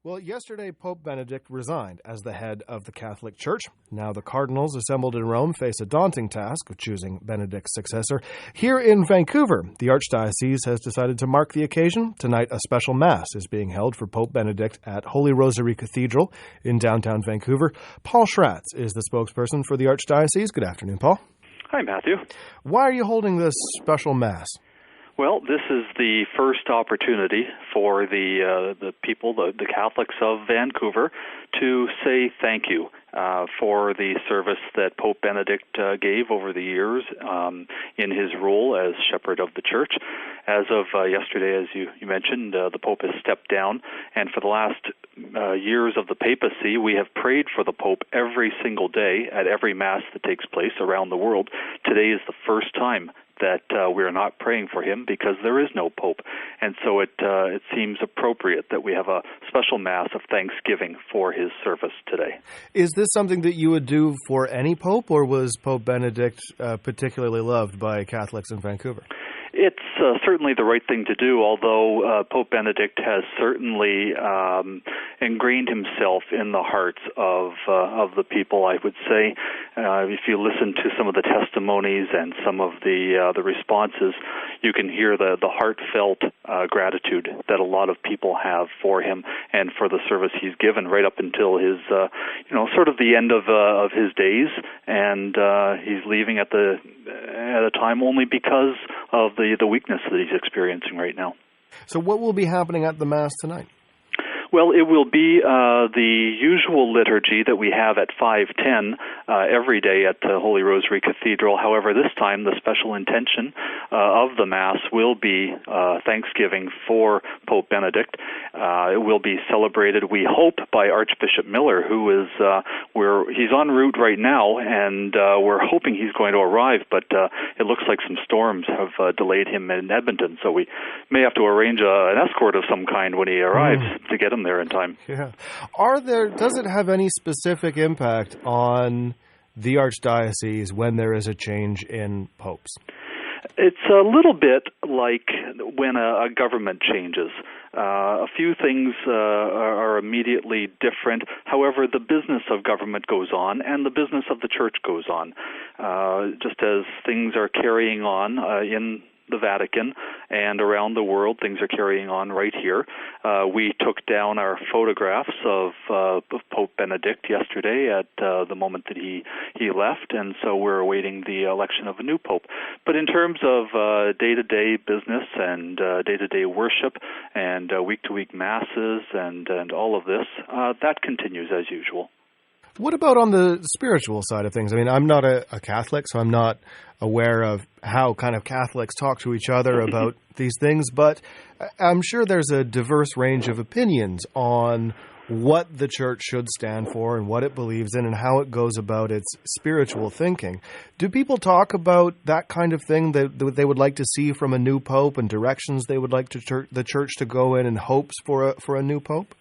Well, yesterday, Pope Benedict resigned as the head of the Catholic Church. Now the cardinals assembled in Rome face a daunting task of choosing Benedict's successor. Here in Vancouver, the Archdiocese has decided to mark the occasion. Tonight, a special Mass is being held for Pope Benedict at Holy Rosary Cathedral in downtown Vancouver. Paul Schratz is the spokesperson for the Archdiocese. Good afternoon, Paul. Hi, Matthew. Why are you holding this special Mass? Well, this is the first opportunity for the people, the Catholics of Vancouver, to say thank you for the service that Pope Benedict gave over the years in his role as shepherd of the Church. As of yesterday, as you mentioned, the Pope has stepped down, and for the last years of the papacy, we have prayed for the Pope every single day at every Mass that takes place around the world. Today is the first time that we're not praying for him because there is no Pope. And so it seems appropriate that we have a special Mass of thanksgiving for his service today. Is this something that you would do for any Pope, or was Pope Benedict particularly loved by Catholics in Vancouver? It's certainly the right thing to do, although Pope Benedict has certainly ingrained himself in the hearts of the people, I would say. If you listen to some of the testimonies and some of the responses, you can hear the heartfelt gratitude that a lot of people have for him and for the service he's given right up until his, sort of the end of his days, and he's leaving at a time only because of the weakness that he's experiencing right now. So what will be happening at the Mass tonight? Well, it will be the usual liturgy that we have at 5:10 every day at Holy Rosary Cathedral. However, this time the special intention of the Mass will be Thanksgiving for Pope Benedict. It will be celebrated, we hope, by Archbishop Miller, who is he's en route right now, and we're hoping he's going to arrive. But it looks like some storms have delayed him in Edmonton, so we may have to arrange an escort of some kind when he arrives to get him there in time. Yeah. Does it have any specific impact on the Archdiocese when there is a change in popes? It's a little bit like when a government changes. A few things are immediately different. However, the business of government goes on, and the business of the Church goes on. Just as things are carrying on in the Vatican and around the world, things are carrying on right here. We took down our photographs of Pope Benedict yesterday at the moment that he left, and so we're awaiting the election of a new Pope. But in terms of day-to-day business and day-to-day worship and week-to-week masses and all of this, that continues as usual. What about on the spiritual side of things? I mean, I'm not a Catholic, so I'm not aware of how kind of Catholics talk to each other about these things, but I'm sure there's a diverse range of opinions on what the Church should stand for and what it believes in and how it goes about its spiritual thinking. Do people talk about that kind of thing that they would like to see from a new Pope and directions they would like the Church to go in and hopes for a new Pope?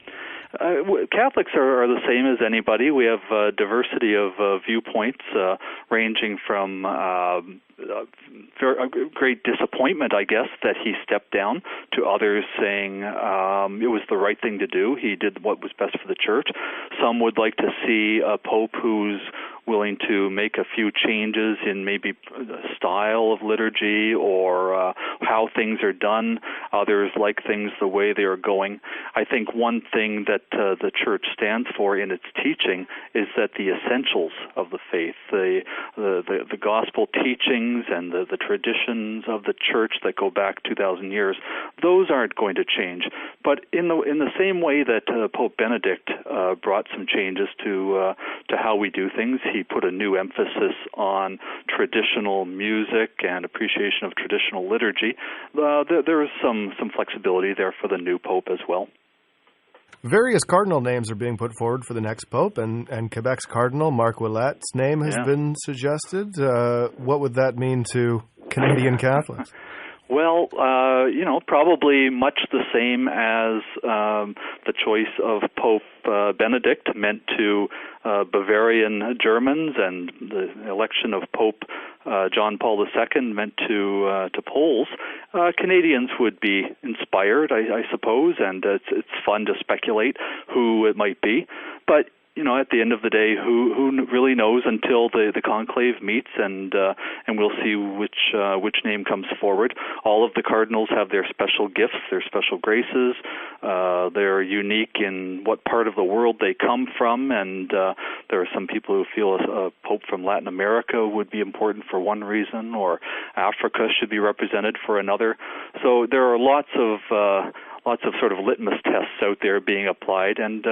Catholics are the same as anybody. We have a diversity of viewpoints ranging from great disappointment, I guess, that he stepped down, to others saying it was the right thing to do. He did what was best for the Church. Some would like to see a Pope who's willing to make a few changes in maybe the style of liturgy or how things are done. Others like things the way they are going. I think one thing that the Church stands for in its teaching is that the essentials of the faith, the gospel teachings and the traditions of the Church that go back 2,000 years, those aren't going to change. But in the same way that Pope Benedict brought some changes to how we do things, he put a new emphasis on traditional music and appreciation of traditional liturgy. There is some flexibility there for the new Pope as well. Various cardinal names are being put forward for the next Pope, and Quebec's Cardinal, Marc Ouellet's name has been suggested. What would that mean to Canadian Catholics? Well, probably much the same as the choice of Pope Benedict meant to Bavarian Germans, and the election of Pope John Paul II meant to Poles. Canadians would be inspired, I suppose, and it's fun to speculate who it might be. But at the end of the day, who really knows until the conclave meets, and we'll see which name comes forward. All of the cardinals have their special gifts, their special graces. They're unique in what part of the world they come from, and there are some people who feel a pope from Latin America would be important for one reason, or Africa should be represented for another. So there are lots of sort of litmus tests out there being applied, and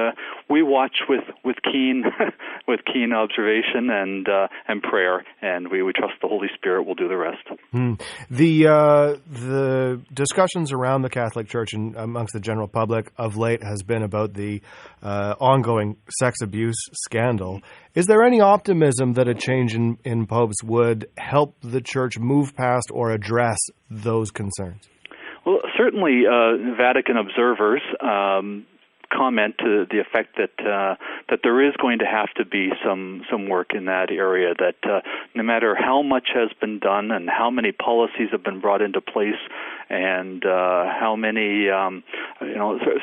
we watch with keen with keen observation and prayer, and we trust the Holy Spirit will do the rest. The discussions around the Catholic Church and amongst the general public of late has been about the ongoing sex abuse scandal. Is there any optimism that a change in popes would help the Church move past or address those concerns? Well, certainly Vatican observers comment to the effect that there is going to have to be some work in that area, that no matter how much has been done and how many policies have been brought into place, and how many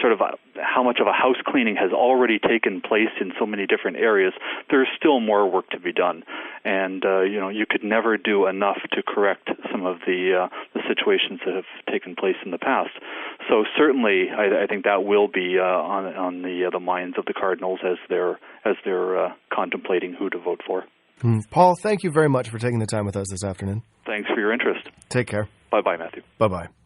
sort of how much of a house cleaning has already taken place in so many different areas, there's still more work to be done. And you could never do enough to correct some of the situations that have taken place in the past. So certainly, I think that will be on the minds of the cardinals as they're contemplating who to vote for. Paul, thank you very much for taking the time with us this afternoon. Thanks for your interest. Take care. Bye-bye, Matthew. Bye-bye.